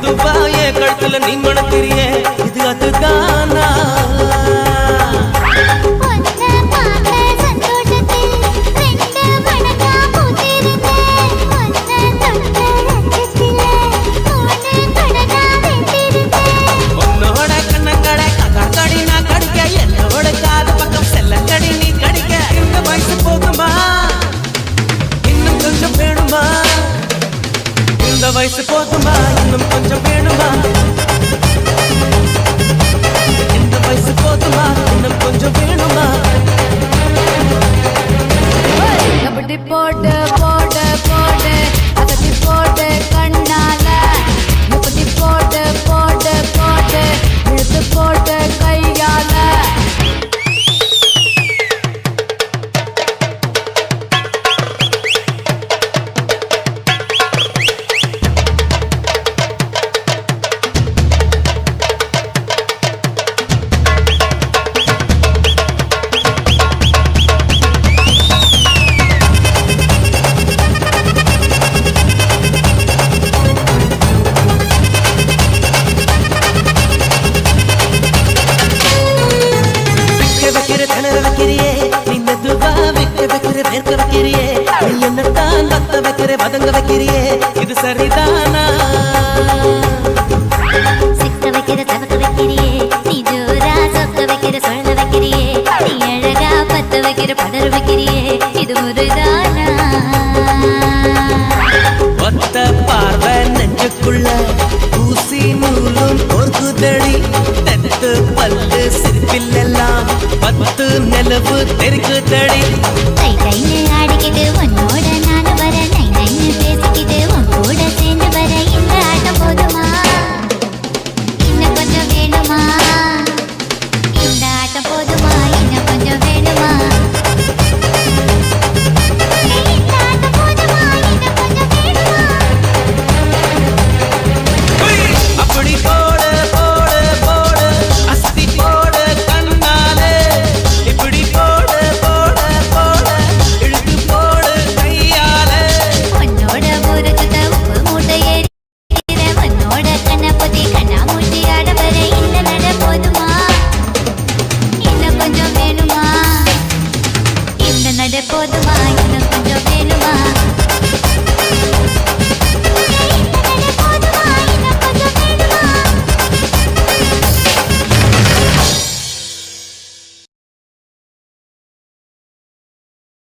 மெதுவாயே கழுத்துல நீ மணக்கிறியே இது அதுதானா வயசு போதுமா இன்னும் கொஞ்சம் வேணுமா இந்த வயசு போதுமா இன்னும் கொஞ்சம் வேணுமா கபடி போடு போடு போடு அகத்தி போடு கண்ணால முப்பத்தி போடு போடு போடு இழுத்து போடு கையால வதங்க வைக்கிறியே இது சரிதானா சிக்க வைக்கிற சவக்க வைக்கிறியே நீ ஜோரா சொக்க வைக்கிற சொல்ல வைக்கிறியே நீ அழகா பத்த வைக்கிற பதற வைக்கிறியே இது முருதானா ஒத்த பார்வை நெஞ்சுக்குள்ள ஊசி நூலும் பொறுக்குதடி தெத்து பல்லு சிரிப்பில் எல்லாம் 10 நிலவு தெரிக்குதடி